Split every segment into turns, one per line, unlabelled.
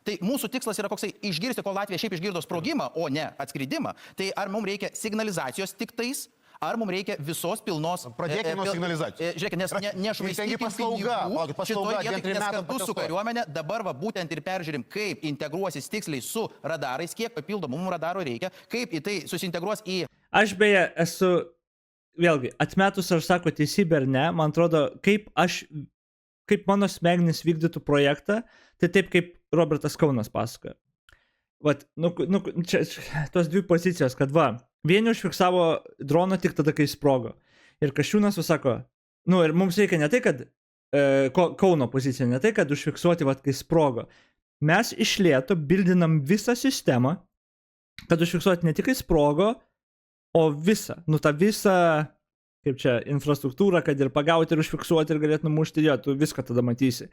Tai mūsų tikslas yra koksai išgirsti, kol Latvija šiaip išgirdo sprogimą, o ne atskridimą. Tai ar mums reikia signalizacijos tik tais, ar mums reikia visos pilnos...
Pradėkime nuo signalizacijos.
Žiūrėkit, nešvaistykim
paslauga,
šitoj vietoj, nes kartu su kariuomenė dabar būtent ir peržiūrim, kaip integruosis tiksliai su radarais, kiek papildomų mums radaro reikia, kaip į tai susintegruos į...
Aš beje esu, vėlgi, atmetus ar sako teisybę ar ne, man atrodo, kaip mano smegenis vykdytų projektą, tai taip kaip Robertas Kaunas pasakoja. Vat, čia tos dvi pozicijos, kad vieni užfiksavo droną tik tada, kai sprogo. Ir Kasčiūnas sako, ir mums reikia ne tai, kad Kauno pozicija, ne tai, kad užfiksuoti, kai sprogo. Mes iš lėto bildinam visą sistemą, kad užfiksuoti ne tik kai sprogo, o visą, tą visą, kaip čia, infrastruktūrą, kad ir pagauti ir užfiksuoti ir galėtų numušti, tu viską tada matysi.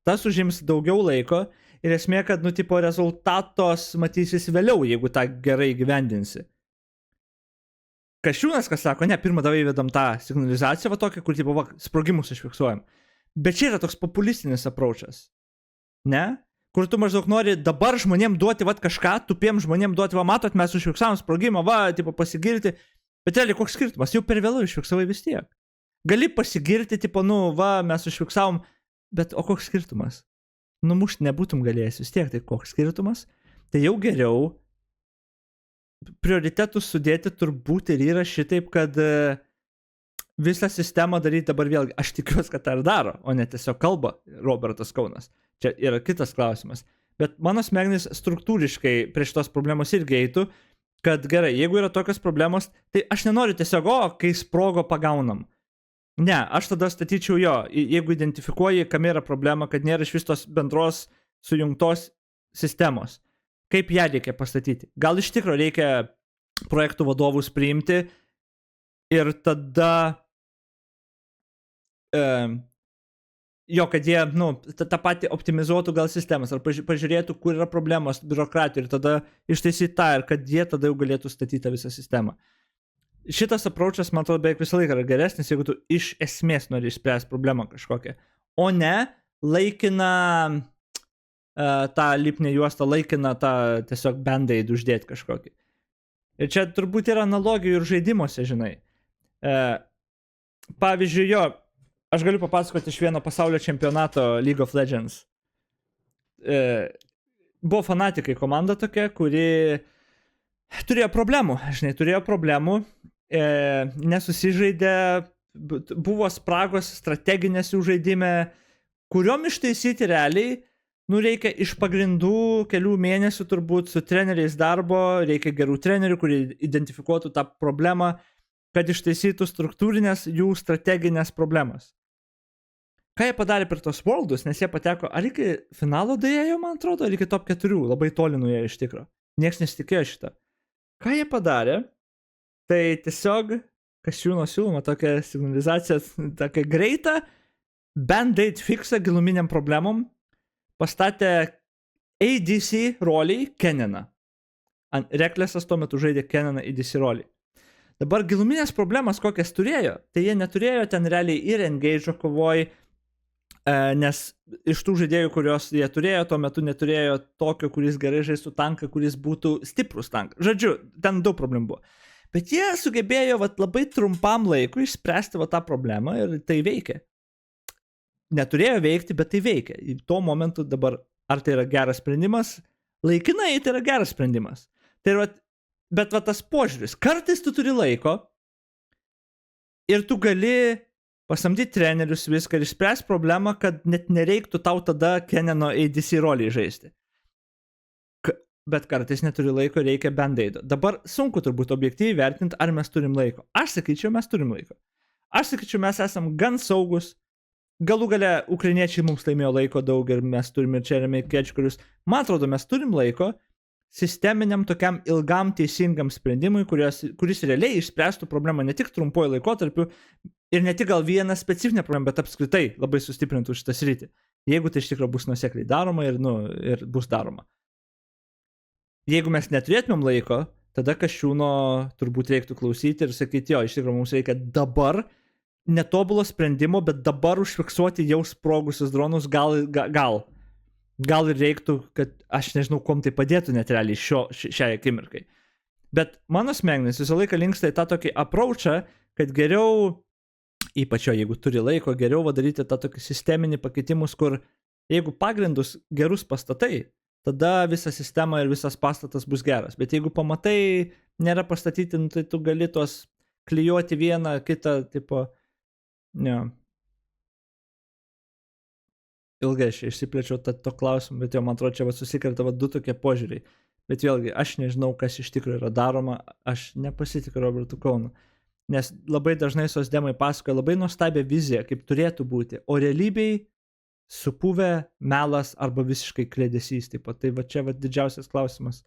Tas užims daugiau laiko ir esmė, kad, rezultatos matysis vėliau, jeigu tą gerai gyvendinsi. Kasčiūnas, kas sako, ne, pirmą davai įvedam tą signalizaciją, tokią, kur, sprogimus užfiksuojam. Bet čia yra toks populistinis approachas. Ne? Kur tu maždaug nori dabar žmonėm duoti kažką, tupiem žmonėm duoti, matot, mes užfiksavom sprogimą, pasigirti. Bet realiai, koks skirtumas? Jau per vėlai užfiksavai vis tiek. Gali pasigirti, mes užfiksavom, bet o koks skirtumas? Numušti nebūtum galėjęs vis tiek, tai koks skirtumas? Tai jau geriau prioritetus sudėti turbūt ir yra šitaip, kad visą sistemą daryti dabar vėlgi. Aš tikiuosi, kad tą ir daro, o ne tiesiog kalba Robertas Kaunas. Čia yra kitas klausimas. Bet mano smegenys struktūriškai prie šitos problemos irgi eitų, kad gerai, jeigu yra tokios problemos, tai aš nenoriu tiesiog, kai sprogo pagaunam. Ne, aš tada statyčiau jeigu identifikuoji, kam yra problema, kad nėra iš vis tos bendros sujungtos sistemos. Kaip ją reikia pastatyti? Gal iš tikro reikia projektų vadovus priimti ir tada kad jie, tą patį optimizuotų gal sistemas, ar pažiūrėtų, kur yra problemos biurokratijų ir tada ištaisyti tą, ir kad jie tada jau galėtų statyti visą sistemą. Šitas approachas, man atrodo, beveik visą laiką yra geresnis, jeigu tu iš esmės nori išspręsti problemą kažkokią, o ne laikiną tą lipnę juostą, laikiną tą tiesiog band-aid uždėti kažkokį. Ir čia turbūt yra analogijų ir žaidimuose, žinai. Pavyzdžiui, aš galiu papasakoti iš vieno pasaulio čempionato League of Legends. Buvo fanatikai komanda tokia, kuri turėjo problemų, nesusižaidė, buvo spragos strateginės jų žaidime, kuriom ištaisyti realiai, reikia iš pagrindų kelių mėnesių turbūt su treneriais darbo, reikia gerų trenerių, kurie identifikuotų tą problemą, kad ištaisytų struktūrinės jų strateginės problemas. Ką jie padarė per tos Worldus, nes jie pateko ar iki finalo daėjo, man atrodo, ar iki top 4, labai toli nuėjo iš tikro. Niekas nesitikėjo šitą. Ką jie padarė, tai tiesiog Kasčiūno siūloma tokia signalizacija, tokia greita, band-aid fixą giluminiam problemom, pastatė ADC roliai Keneną. Recklessas tuo metu žaidė Keneną ADC roliai. Dabar giluminės problemas kokias turėjo, tai jie neturėjo ten realiai ir engage'o kovoj, nes iš tų žaidėjų, kurios jie turėjo, tuo metu neturėjo tokio, kuris gerai žaistų tanką, kuris būtų stiprus tankas. Žodžiu, ten daug problemų buvo. Bet jie sugebėjo labai trumpam laikui išspręsti tą problemą ir tai veikia. Neturėjo veikti, bet tai veikia. Į tuo momentu dabar, ar tai yra geras sprendimas? Laikinai tai yra geras sprendimas. Tai yra, bet tas požiūris, kartais tu turi laiko ir tu gali pasamdyti trenerius viską ir išspręs problemą, kad net nereiktų tau tada Keneno ADC roliai žaisti. Bet kartais neturi laiko, reikia band-aido. Dabar sunku turbūt objektyviai vertinti, ar mes turim laiko. Aš sakyčiau, mes turim laiko. Aš sakyčiau, mes esam gan saugus. Galų gale ukrainiečiai mums laimėjo laiko daug ir mes turime čia amerikiečių karius. Man atrodo, mes turim laiko sisteminiam tokiam ilgam teisingam sprendimui, kuris realiai išspręstų problemą ne tik trumpuoju laikotarpiu ir ne tik gal vieną specifinę problemą, bet apskritai labai sustiprintų šitą sritį. Jeigu tai iš tikrųjų bus nuosekliai daroma ir bus daroma. Jeigu mes neturėtumėm laiko, tada Kasčiūno turbūt reiktų klausyti ir sakyti, iš tikrųjų mums reikia dabar netobulo sprendimo, bet dabar užfiksuoti jau sprogusius dronus gal. gal ir reiktų, kad aš nežinau, kuom tai padėtų net realiai šiai akimirkai. Bet mano smegenys visą laiką linksta į tą tokį approachą, kad geriau, ypač jo, jeigu turi laiko, geriau daryti tą tokį sisteminį pakeitimus, kur jeigu pagrindus gerus pastatai, tada visa sistema ir visas pastatas bus geras. Bet jeigu pamatai nėra pastatyti, nu, tai tu gali tuos klijuoti vieną, kitą, tipo, ne. Ilgai aš išsiplėčiau to klausimą, bet jau man atrodo, čia susikerta du tokie požiūriai. Bet vėlgi, aš nežinau, kas iš tikrųjų yra daroma, aš nepasitikiu Robertu Kaunu. Nes labai dažnai socdemai pasakoja labai nuostabią viziją, kaip turėtų būti, o realybėj supuvę melas arba visiškai klėdesys. Tai va čia didžiausias klausimas.